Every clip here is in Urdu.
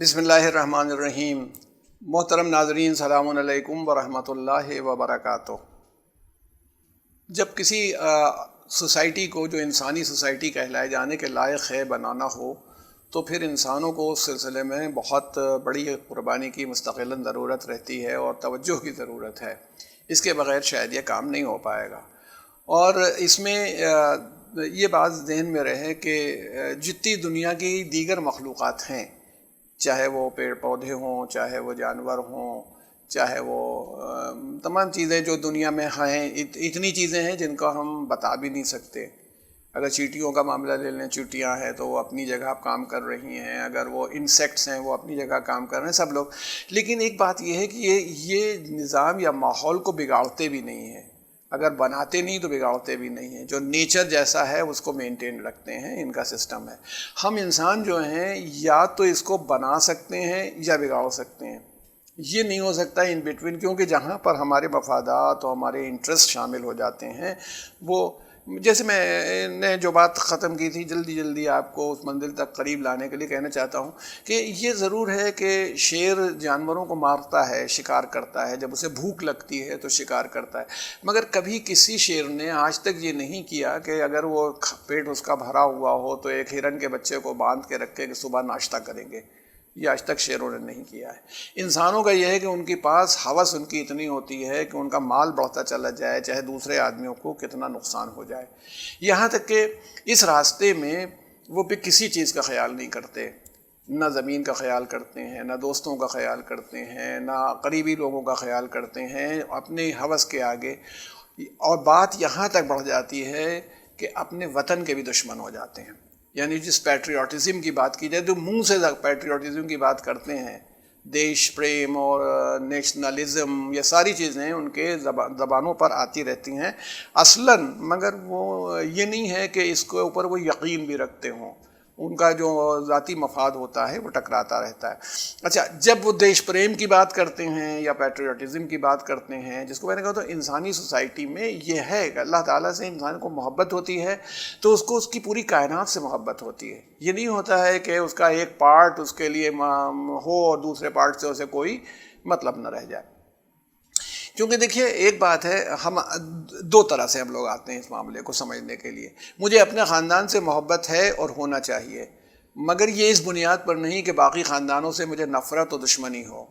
بسم اللہ الرحمن الرحیم۔ محترم ناظرین، السلام علیکم ورحمۃ اللہ وبرکاتہ۔ جب کسی سوسائٹی کو جو انسانی سوسائٹی کہلائے جانے کے لائق ہے بنانا ہو تو پھر انسانوں کو اس سلسلے میں بہت بڑی قربانی کی مستقلاً ضرورت رہتی ہے اور توجہ کی ضرورت ہے۔ اس کے بغیر شاید یہ کام نہیں ہو پائے گا۔ اور اس میں یہ بات ذہن میں رہے کہ جتنی دنیا کی دیگر مخلوقات ہیں، چاہے وہ پیڑ پودے ہوں، چاہے وہ جانور ہوں، چاہے وہ تمام چیزیں جو دنیا میں ہیں، اتنی چیزیں ہیں جن کا ہم بتا بھی نہیں سکتے۔ اگر چیٹیوں کا معاملہ لے لیں، چیٹیاں ہیں تو وہ اپنی جگہ کام کر رہی ہیں، اگر وہ انسیکٹس ہیں وہ اپنی جگہ کام کر رہے ہیں، سب لوگ۔ لیکن ایک بات یہ ہے کہ یہ نظام یا ماحول کو بگاڑتے بھی نہیں ہیں۔ اگر بناتے نہیں تو بگاڑتے بھی نہیں ہیں۔ جو نیچر جیسا ہے اس کو مینٹین رکھتے ہیں، ان کا سسٹم ہے۔ ہم انسان جو ہیں یا تو اس کو بنا سکتے ہیں یا بگاڑ سکتے ہیں، یہ نہیں ہو سکتا ان بٹوین، کیونکہ جہاں پر ہمارے مفادات اور ہمارے انٹرسٹ شامل ہو جاتے ہیں، وہ جیسے میں نے جو بات ختم کی تھی، جلدی آپ کو اس منزل تک قریب لانے کے لیے کہنا چاہتا ہوں کہ یہ ضرور ہے کہ شیر جانوروں کو مارتا ہے، شکار کرتا ہے، جب اسے بھوک لگتی ہے تو شکار کرتا ہے، مگر کبھی کسی شیر نے آج تک یہ نہیں کیا کہ اگر وہ پیٹ اس کا بھرا ہوا ہو تو ایک ہرن کے بچے کو باندھ کے رکھے کہ صبح ناشتہ کریں گے۔ یہ آج تک شیروں نے نہیں کیا ہے۔ انسانوں کا یہ ہے کہ ان کے پاس ہوس ان کی اتنی ہوتی ہے کہ ان کا مال بڑھتا چلا جائے، چاہے دوسرے آدمیوں کو کتنا نقصان ہو جائے، یہاں تک کہ اس راستے میں وہ بھی کسی چیز کا خیال نہیں کرتے، نہ زمین کا خیال کرتے ہیں، نہ دوستوں کا خیال کرتے ہیں، نہ قریبی لوگوں کا خیال کرتے ہیں، اپنے ہوس کے آگے۔ اور بات یہاں تک بڑھ جاتی ہے کہ اپنے وطن کے بھی دشمن ہو جاتے ہیں۔ یعنی جس پیٹریوٹزم کی بات کی جائے تو منہ سے پیٹریوٹزم کی بات کرتے ہیں، دیش پریم اور نیشنلزم، یہ ساری چیزیں ان کے زبانوں پر آتی رہتی ہیں اصلاً، مگر وہ یہ نہیں ہے کہ اس کے اوپر وہ یقین بھی رکھتے ہوں۔ ان کا جو ذاتی مفاد ہوتا ہے وہ ٹکراتا رہتا ہے۔ اچھا، جب وہ دیش پریم کی بات کرتے ہیں یا پیٹریوٹزم کی بات کرتے ہیں، جس کو میں نے کہا تو انسانی سوسائٹی میں یہ ہے کہ اللہ تعالیٰ سے انسان کو محبت ہوتی ہے تو اس کو اس کی پوری کائنات سے محبت ہوتی ہے۔ یہ نہیں ہوتا ہے کہ اس کا ایک پارٹ اس کے لیے ہو اور دوسرے پارٹ سے اسے کوئی مطلب نہ رہ جائے۔ کیونکہ دیکھیے ایک بات ہے، ہم دو طرح سے ہم لوگ آتے ہیں اس معاملے کو سمجھنے کے لیے۔ مجھے اپنے خاندان سے محبت ہے اور ہونا چاہیے، مگر یہ اس بنیاد پر نہیں کہ باقی خاندانوں سے مجھے نفرت و دشمنی ہو۔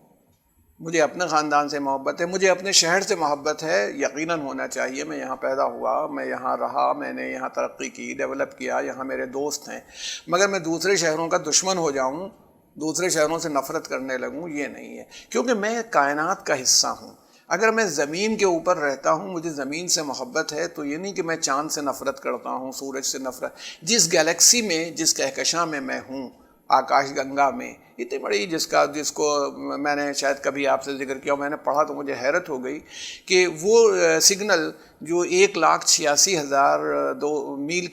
مجھے اپنے خاندان سے محبت ہے، مجھے اپنے شہر سے محبت ہے، یقیناً ہونا چاہیے۔ میں یہاں پیدا ہوا، میں یہاں رہا، میں نے یہاں ترقی کی، ڈیولپ کیا، یہاں میرے دوست ہیں، مگر میں دوسرے شہروں کا دشمن ہو جاؤں، دوسرے شہروں سے نفرت کرنے لگوں، یہ نہیں ہے، کیونکہ میں کائنات کا حصہ ہوں۔ اگر میں زمین کے اوپر رہتا ہوں، مجھے زمین سے محبت ہے، تو یہ نہیں کہ میں چاند سے نفرت کرتا ہوں، سورج سے نفرت۔ جس گیلیکسی میں، جس کہکشاں میں ہوں، آکاش گنگا میں، اتنی بڑی جس کو میں نے شاید کبھی آپ سے ذکر کیا، میں نے پڑھا تو مجھے حیرت ہو گئی کہ وہ سگنل جو 1,86,002 میل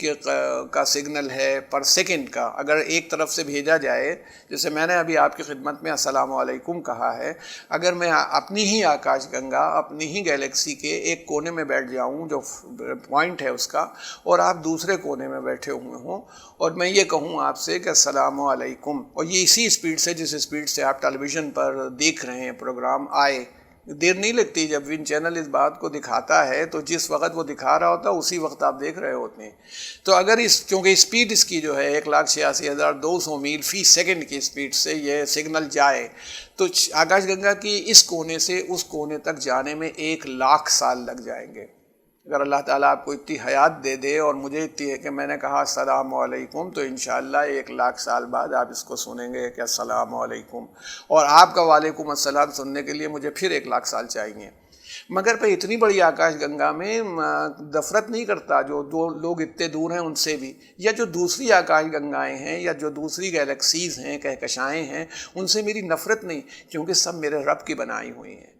کا سگنل ہے پر سیکنڈ کا، اگر ایک طرف سے بھیجا جائے، جیسے میں نے ابھی آپ کی خدمت میں السلام علیکم کہا ہے، اگر میں اپنی ہی آکاش گنگا، اپنی ہی گیلیکسی کے ایک کونے میں بیٹھ جاؤں جو پوائنٹ ہے اس کا، اور آپ دوسرے کونے میں بیٹھے ہوئے ہوں، اور میں یہ کہوں آپ سے کہ السلام علیکم، اور یہ اسی اسپیڈ سے جس اسپیڈ سے آپ ٹیلی ویژن پر دیکھ رہے ہیں پروگرام آئے، دیر نہیں لگتی جب ون چینل اس بات کو دکھاتا ہے تو جس وقت وہ دکھا رہا ہوتا ہے اسی وقت آپ دیکھ رہے ہوتے ہیں۔ تو اگر کیونکہ اسپیڈ اس کی جو ہے 1,86,200 میل فی سیکنڈ کی اسپیڈ سے یہ سگنل جائے، تو آکاش گنگا کی اس کونے سے اس کونے تک جانے میں 1,00,000 سال لگ جائیں گے۔ اگر اللہ تعالیٰ آپ کو اتنی حیات دے دے اور مجھے اتنی ہے کہ میں نے کہا السلام علیکم، تو انشاءاللہ 1,00,000 سال بعد آپ اس کو سنیں گے کہ السلام علیکم، اور آپ کا وعلیکم السلام سننے کے لیے مجھے پھر 1,00,000 سال چاہیے۔ مگر میں اتنی بڑی آکاش گنگا میں نفرت نہیں کرتا، جو دو لوگ اتنے دور ہیں ان سے بھی، یا جو دوسری آکاش گنگائیں ہیں یا جو دوسری گیلیکسیز ہیں، کہکشائیں ہیں، ان سے میری نفرت نہیں، کیونکہ سب میرے رب کی بنائی ہوئی ہیں،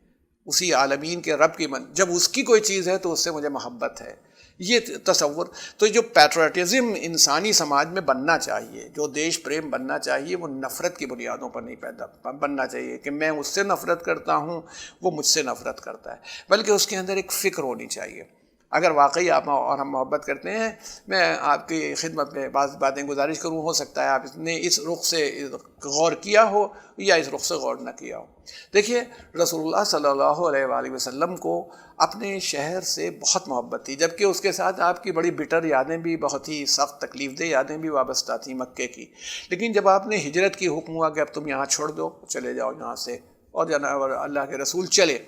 اسی عالمین کے رب کی جب اس کی کوئی چیز ہے تو اس سے مجھے محبت ہے۔ یہ تصور تو جو پیٹریوٹزم انسانی سماج میں بننا چاہیے، جو دیش پریم بننا چاہیے، وہ نفرت کی بنیادوں پر نہیں پیدا بننا چاہیے کہ میں اس سے نفرت کرتا ہوں، وہ مجھ سے نفرت کرتا ہے، بلکہ اس کے اندر ایک فکر ہونی چاہیے۔ اگر واقعی آپ اور ہم محبت کرتے ہیں، میں آپ کی خدمت میں بعض باتیں گزارش کروں، ہو سکتا ہے آپ نے اس رخ سے غور کیا ہو یا اس رخ سے غور نہ کیا ہو۔ دیکھیے، رسول اللہ صلی اللہ علیہ وآلہ وسلم کو اپنے شہر سے بہت محبت تھی، جبکہ اس کے ساتھ آپ کی بڑی بٹر یادیں بھی، بہت ہی سخت تکلیف دہ یادیں بھی وابستہ تھیں مکے کی۔ لیکن جب آپ نے ہجرت کی حکم ہوا کہ اب تم یہاں چھوڑ دو، چلے جاؤ یہاں سے، اور جناب اللہ کے رسول چلے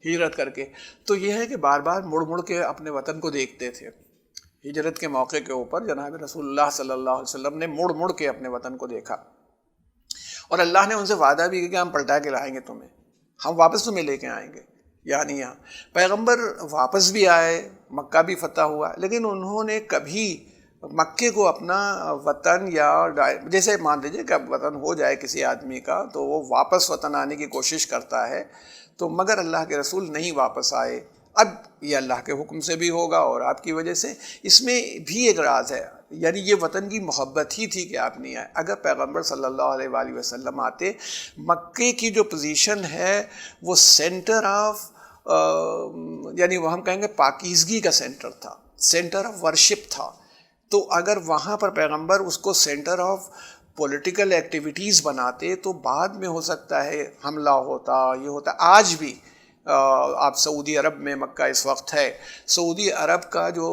ہجرت کر کے، تو یہ ہے کہ بار بار مڑ مڑ کے اپنے وطن کو دیکھتے تھے۔ ہجرت کے موقع کے اوپر جناب رسول اللہ صلی اللہ علیہ وسلم نے مڑ مڑ کے اپنے وطن کو دیکھا، اور اللہ نے ان سے وعدہ بھی کیا کہ ہم پلٹا کے لائیں گے تمہیں، ہم واپس تمہیں لے کے آئیں گے۔ یعنی یہاں پیغمبر واپس بھی آئے، مکہ بھی فتح ہوا، لیکن انہوں نے کبھی مکے کو اپنا وطن، یا جیسے مان لیجیے کہ اب وطن ہو جائے کسی آدمی کا تو وہ واپس وطن آنے کی کوشش کرتا ہے، تو مگر اللہ کے رسول نہیں واپس آئے۔ اب یہ اللہ کے حکم سے بھی ہوگا اور آپ کی وجہ سے، اس میں بھی ایک راز ہے، یعنی یہ وطن کی محبت ہی تھی کہ آپ نہیں آئے۔ اگر پیغمبر صلی اللہ علیہ وآلہ وسلم آتے، مکے کی جو پوزیشن ہے وہ سینٹر آف یعنی وہ ہم کہیں گے پاکیزگی کا سینٹر تھا، سینٹر آف ورشپ تھا، تو اگر وہاں پر پیغمبر اس کو سینٹر آف پولیٹیکل ایکٹیویٹیز بناتے تو بعد میں ہو سکتا ہے حملہ ہوتا، یہ ہوتا۔ آج بھی آپ سعودی عرب میں مکہ اس وقت ہے، سعودی عرب کا جو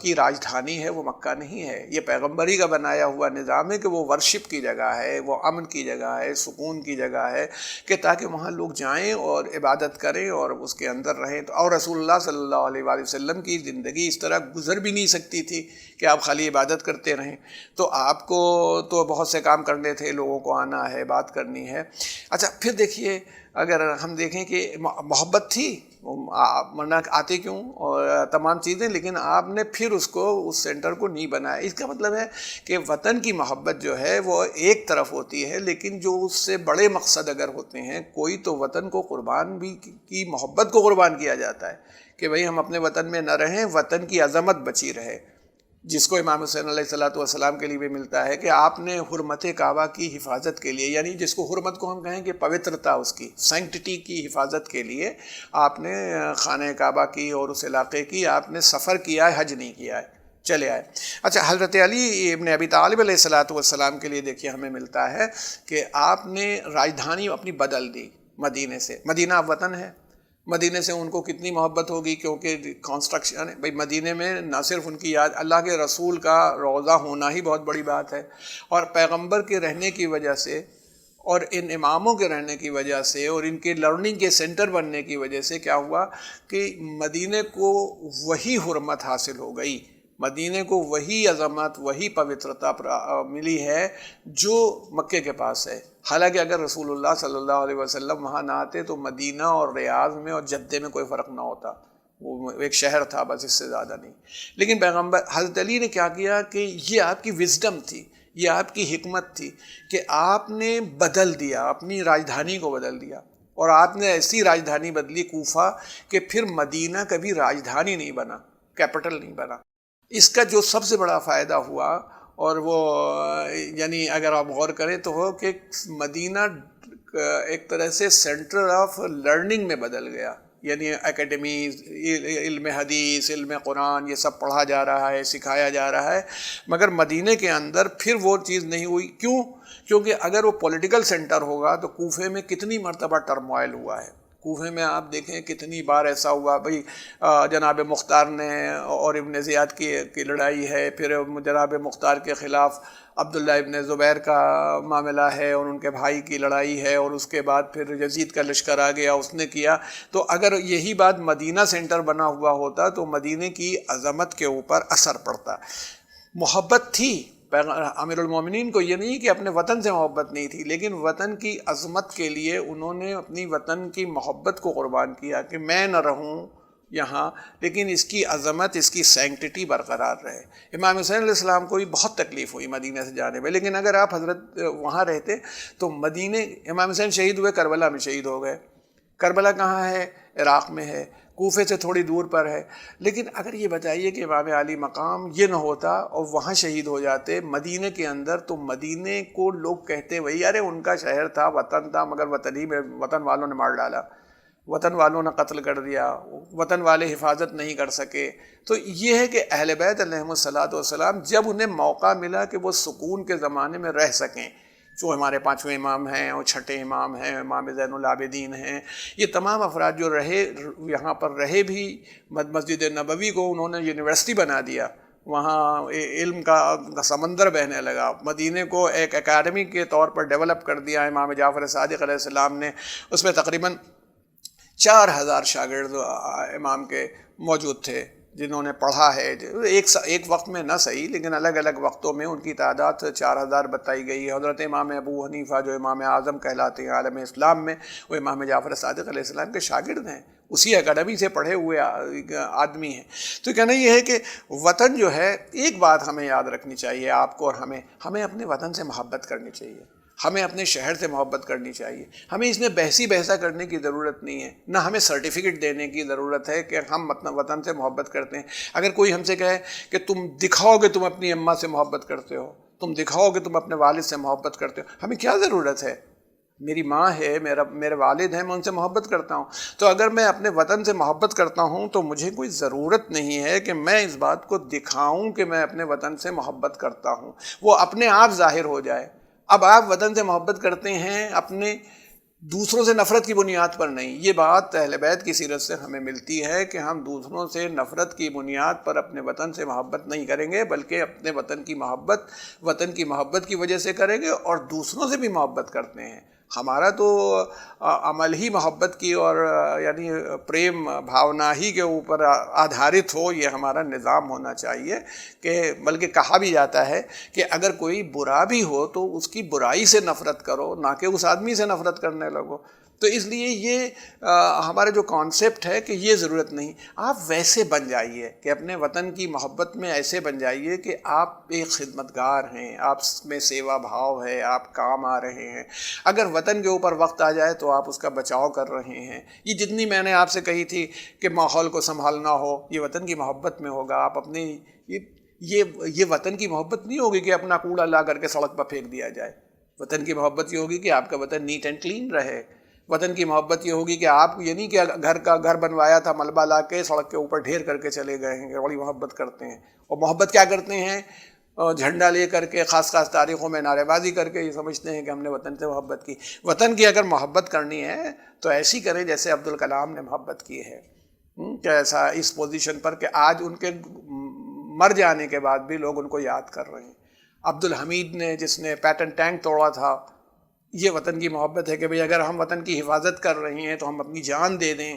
کی راجدھانی ہے وہ مکہ نہیں ہے، یہ پیغمبری کا بنایا ہوا نظام ہے کہ وہ ورشپ کی جگہ ہے، وہ امن کی جگہ ہے، سکون کی جگہ ہے، کہ تاکہ وہاں لوگ جائیں اور عبادت کریں اور اس کے اندر رہیں۔ اور رسول اللہ صلی اللہ علیہ وآلہ وسلم کی زندگی اس طرح گزر بھی نہیں سکتی تھی کہ آپ خالی عبادت کرتے رہیں، تو آپ کو تو بہت سے کام کرنے تھے، لوگوں کو آنا ہے، بات کرنی ہے۔ اچھا، پھر دیکھیے، اگر ہم دیکھیں کہ محبت تھی، ورنہ آتے کیوں اور تمام چیزیں، لیکن آپ نے پھر اس کو، اس سینٹر کو نہیں بنایا۔ اس کا مطلب ہے کہ وطن کی محبت جو ہے وہ ایک طرف ہوتی ہے، لیکن جو اس سے بڑے مقصد اگر ہوتے ہیں، کوئی تو وطن کو قربان بھی کی محبت کو قربان کیا جاتا ہے کہ بھئی ہم اپنے وطن میں نہ رہیں، وطن کی عظمت بچی رہے، جس کو امام حسین علیہ السلام کے لیے بھی ملتا ہے کہ آپ نے حرمت کعبہ کی حفاظت کے لیے، یعنی جس کو حرمت کو ہم کہیں کہ پوترتا، اس کی سینکٹٹی کی حفاظت کے لیے آپ نے خانہ کعبہ کی اور اس علاقے کی آپ نے سفر کیا ہے، حج نہیں کیا ہے، چلے آئے۔ اچھا، حضرت علی ابن ابی طالب علیہ السلام کے لیے دیکھیے ہمیں ملتا ہے کہ آپ نے راجدھانی اپنی بدل دی مدینے سے، مدینہ اب وطن ہے، مدینے سے ان کو کتنی محبت ہوگی، کیونکہ کانسٹرکشن بھائی مدینے میں نہ صرف ان کی یاد، اللہ کے رسول کا روضہ ہونا ہی بہت بڑی بات ہے، اور پیغمبر کے رہنے کی وجہ سے اور ان اماموں کے رہنے کی وجہ سے اور ان کے لرننگ کے سینٹر بننے کی وجہ سے کیا ہوا کہ مدینے کو وہی حرمت حاصل ہو گئی، مدینے کو وہی عظمت، وہی پوترتا ملی ہے جو مکے کے پاس ہے۔ حالانکہ اگر رسول اللہ صلی اللہ علیہ وسلم وہاں نہ آتے تو مدینہ اور ریاض میں اور جدے میں کوئی فرق نہ ہوتا، وہ ایک شہر تھا بس، اس سے زیادہ نہیں۔ لیکن پیغمبر حضرت علی نے کیا کیا کہ یہ آپ کی وزڈم تھی، یہ آپ کی حکمت تھی کہ آپ نے بدل دیا، اپنی راجدھانی کو بدل دیا، اور آپ نے ایسی راجدھانی بدلی کوفہ کہ پھر مدینہ کبھی راجدھانی نہیں بنا، کیپٹل نہیں بنا۔ اس کا جو سب سے بڑا فائدہ ہوا، اور وہ یعنی اگر آپ غور کریں تو وہ کہ مدینہ ایک طرح سے سینٹر آف لرننگ میں بدل گیا، یعنی اکیڈمیز، علم حدیث، علم قرآن، یہ سب پڑھا جا رہا ہے، سکھایا جا رہا ہے، مگر مدینے کے اندر پھر وہ چیز نہیں ہوئی۔ کیوں؟ کیونکہ اگر وہ پولیٹیکل سینٹر ہوگا تو کوفے میں کتنی مرتبہ ٹرموائل ہوا ہے، کوفے میں آپ دیکھیں کتنی بار ایسا ہوا، بھئی جناب مختار نے اور ابن زیاد کی لڑائی ہے، پھر جناب مختار کے خلاف عبداللہ ابن زبیر کا معاملہ ہے اور ان کے بھائی کی لڑائی ہے، اور اس کے بعد پھر یزید کا لشکر آ گیا، اس نے کیا۔ تو اگر یہی بات مدینہ سینٹر بنا ہوا ہوتا تو مدینے کی عظمت کے اوپر اثر پڑتا۔ محبت تھی، امیر المومنین کو یہ نہیں کہ اپنے وطن سے محبت نہیں تھی، لیکن وطن کی عظمت کے لیے انہوں نے اپنی وطن کی محبت کو قربان کیا کہ میں نہ رہوں یہاں، لیکن اس کی عظمت، اس کی سینکٹٹی برقرار رہے۔ امام حسین علیہ السلام کو بھی بہت تکلیف ہوئی مدینہ سے جانے میں، لیکن اگر آپ حضرت وہاں رہتے تو مدینے، امام حسین شہید ہوئے کربلا میں شہید ہو گئے۔ کربلا کہاں ہے؟ عراق میں ہے، کوفے سے تھوڑی دور پر ہے۔ لیکن اگر یہ بتائیے کہ امام علی مقام یہ نہ ہوتا اور وہاں شہید ہو جاتے مدینے کے اندر، تو مدینے کو لوگ کہتے وہی، ارے ان کا شہر تھا، وطن تھا، مگر وطن والوں نے مار ڈالا، وطن والوں نے قتل کر دیا، وطن والے حفاظت نہیں کر سکے. تو یہ ہے کہ اہل بیت علیہم الصلاۃ والسلام جب انہیں موقع ملا کہ وہ سکون کے زمانے میں رہ سکیں، جو ہمارے 5ویں امام ہیں اور 6ٹھے امام ہیں، امام زین العابدین ہیں، یہ تمام افراد جو رہے یہاں پر رہے بھی، مسجد نبوی کو انہوں نے یونیورسٹی بنا دیا، وہاں علم کا سمندر بہنے لگا، مدینے کو ایک اکیڈمی کے طور پر ڈیولپ کر دیا امام جعفر صادق علیہ السلام نے. اس میں تقریباً 4000 شاگرد امام کے موجود تھے جنہوں نے پڑھا ہے. ایک وقت میں نہ صحیح لیکن الگ الگ وقتوں میں ان کی تعداد 4000 بتائی گئی ہے. حضرت امام ابو حنیفہ جو امام اعظم کہلاتے ہیں عالم اسلام میں، وہ امام جعفر صادق علیہ السلام کے شاگرد ہیں، اسی اکیڈمی سے پڑھے ہوئے آدمی ہیں. تو کہنا یہ ہے کہ وطن جو ہے، ایک بات ہمیں یاد رکھنی چاہیے آپ کو اور ہمیں اپنے وطن سے محبت کرنی چاہیے، ہمیں اپنے شہر سے محبت کرنی چاہیے. ہمیں اس میں بحثا کرنے کی ضرورت نہیں ہے، نہ ہمیں سرٹیفکیٹ دینے کی ضرورت ہے کہ ہم اپنا وطن سے محبت کرتے ہیں. اگر کوئی ہم سے کہے کہ تم دکھاؤ کہ تم اپنی اماں سے محبت کرتے ہو، تم دکھاؤ کہ تم اپنے والد سے محبت کرتے ہو، ہمیں کیا ضرورت ہے؟ میری ماں ہے، میرے والد ہیں، میں ان سے محبت کرتا ہوں. تو اگر میں اپنے وطن سے محبت کرتا ہوں تو مجھے کوئی ضرورت نہیں ہے کہ میں اس بات کو دکھاؤں کہ میں اپنے وطن سے محبت کرتا ہوں، وہ اپنے آپ ظاہر ہو جائے. اب آپ وطن سے محبت کرتے ہیں اپنے دوسروں سے نفرت کی بنیاد پر نہیں. یہ بات اہل بیت کی سیرت سے ہمیں ملتی ہے کہ ہم دوسروں سے نفرت کی بنیاد پر اپنے وطن سے محبت نہیں کریں گے، بلکہ اپنے وطن کی محبت کی وجہ سے کریں گے، اور دوسروں سے بھی محبت کرتے ہیں. ہمارا تو عمل ہی محبت کی اور یعنی پریم بھاونا ہی کے اوپر آدھارت ہو، یہ ہمارا نظام ہونا چاہیے. کہ بلکہ کہا بھی جاتا ہے کہ اگر کوئی برا بھی ہو تو اس کی برائی سے نفرت کرو، نہ کہ اس آدمی سے نفرت کرنے لگو. تو اس لیے یہ ہمارا جو کانسیپٹ ہے کہ یہ ضرورت نہیں. آپ ویسے بن جائیے کہ اپنے وطن کی محبت میں ایسے بن جائیے کہ آپ ایک خدمتگار ہیں، آپ میں سیوا بھاؤ ہے، آپ کام آ رہے ہیں. اگر وطن کے اوپر وقت آ جائے تو آپ اس کا بچاؤ کر رہے ہیں. یہ جتنی میں نے آپ سے کہی تھی کہ ماحول کو سنبھالنا ہو، یہ وطن کی محبت میں ہوگا. آپ اپنی یہ وطن کی محبت نہیں ہوگی کہ اپنا کوڑا لا کر کے سڑک پر پھینک دیا جائے. وطن کی محبت یہ ہوگی کہ آپ کا وطن نیٹ اینڈ کلین رہے. وطن کی محبت یہ ہوگی کہ آپ یہ نہیں کہ گھر بنوایا تھا ملبہ لا کے سڑک کے اوپر ڈھیر کر کے چلے گئے ہیں، بڑی محبت کرتے ہیں. اور محبت کیا کرتے ہیں؟ جھنڈا لے کر کے خاص تاریخوں میں نعرے بازی کر کے یہ سمجھتے ہیں کہ ہم نے وطن سے محبت کی. وطن کی اگر محبت کرنی ہے تو ایسی کریں جیسے عبدالکلام نے محبت کی ہے، کہ ایسا اس پوزیشن پر کہ آج ان کے مر جانے کے بعد بھی لوگ ان کو یاد کر رہے ہیں. عبدالحمید نے، جس نے پیٹن ٹینک توڑا تھا، یہ وطن کی محبت ہے کہ بھئی اگر ہم وطن کی حفاظت کر رہے ہیں تو ہم اپنی جان دے دیں.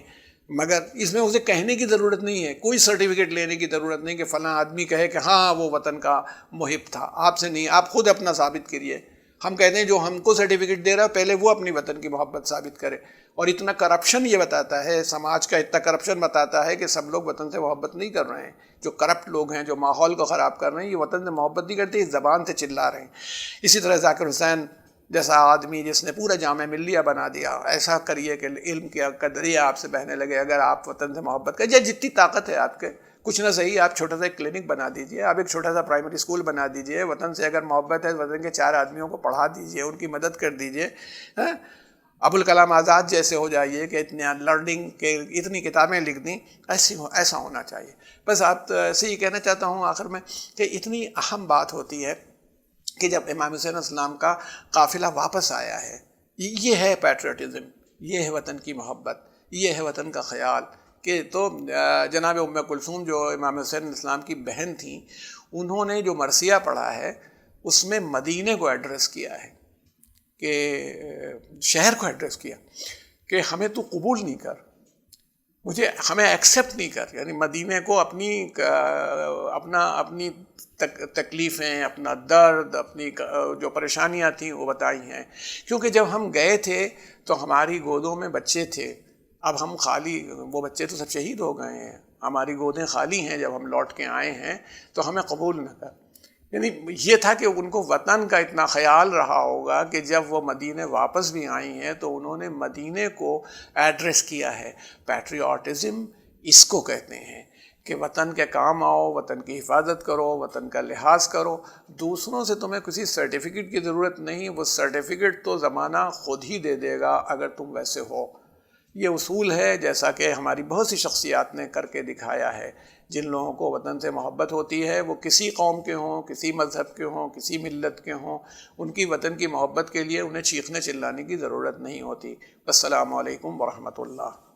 مگر اس میں اسے کہنے کی ضرورت نہیں ہے، کوئی سرٹیفکیٹ لینے کی ضرورت نہیں کہ فلاں آدمی کہے کہ ہاں وہ وطن کا محب تھا. آپ سے نہیں، آپ خود اپنا ثابت کریے. ہم کہتے ہیں جو ہم کو سرٹیفکیٹ دے رہا ہے پہلے وہ اپنی وطن کی محبت ثابت کرے. اور اتنا کرپشن یہ بتاتا ہے، سماج کا اتنا کرپشن بتاتا ہے کہ سب لوگ وطن سے محبت نہیں کر رہے ہیں. جو کرپٹ لوگ ہیں، جو ماحول کو خراب کر رہے ہیں، یہ وطن سے محبت نہیں کرتے، اس زبان سے چلا رہے ہیں. اسی طرح ذاکر حسین جیسا آدمی جس نے پورا جامعہ ملیہ بنا دیا، ایسا کریے کہ علم کی قدرے آپ سے بہنے لگے. اگر آپ وطن سے محبت کریں، جتنی طاقت ہے آپ کے، کچھ نہ صحیح آپ چھوٹا سا ایک کلینک بنا دیجئے، آپ ایک چھوٹا سا پرائمری اسکول بنا دیجئے. وطن سے اگر محبت ہے، وطن کے 4 آدمیوں کو پڑھا دیجئے، ان کی مدد کر دیجئے. ابوالکلام آزاد جیسے ہو جائیے کہ لرننگ کے اتنی کتابیں لکھ دیں. ایسا ہونا چاہیے. بس آپ سے یہ کہنا چاہتا ہوں آخر میں کہ اتنی اہم بات ہوتی ہے کہ جب امام حسین علیہ السلام کا قافلہ واپس آیا ہے، یہ ہے پیٹریوٹزم، یہ ہے وطن کی محبت، یہ ہے وطن کا خیال. کہ تو جناب ام کلثوم جو امام حسین علیہ السلام کی بہن تھیں، انہوں نے جو مرثیہ پڑھا ہے اس میں مدینے کو ایڈریس کیا ہے، کہ شہر کو ایڈریس کیا کہ ہمیں تو قبول نہیں کر، ہمیں ایکسیپٹ نہیں کر. یعنی مدینے کو اپنی تکلیفیں، اپنا درد، اپنی جو پریشانیاں تھیں وہ بتائی ہیں. کیونکہ جب ہم گئے تھے تو ہماری گودوں میں بچے تھے، اب ہم خالی، وہ بچے تو سب شہید ہو گئے ہیں، ہماری گودیں خالی ہیں. جب ہم لوٹ کے آئے ہیں تو ہمیں قبول نہ کر. یعنی یہ تھا کہ ان کو وطن کا اتنا خیال رہا ہوگا کہ جب وہ مدینے واپس بھی آئی ہیں تو انہوں نے مدینے کو ایڈریس کیا ہے. پیٹریوٹزم اس کو کہتے ہیں کہ وطن کے کام آؤ، وطن کی حفاظت کرو، وطن کا لحاظ کرو. دوسروں سے تمہیں کسی سرٹیفکیٹ کی ضرورت نہیں، وہ سرٹیفکیٹ تو زمانہ خود ہی دے دے گا اگر تم ویسے ہو. یہ اصول ہے جیسا کہ ہماری بہت سی شخصیات نے کر کے دکھایا ہے. جن لوگوں کو وطن سے محبت ہوتی ہے وہ کسی قوم کے ہوں، کسی مذہب کے ہوں، کسی ملت کے ہوں، ان کی وطن کی محبت کے لیے انہیں چیخنے چلانے کی ضرورت نہیں ہوتی. السلام علیکم ورحمۃ اللہ.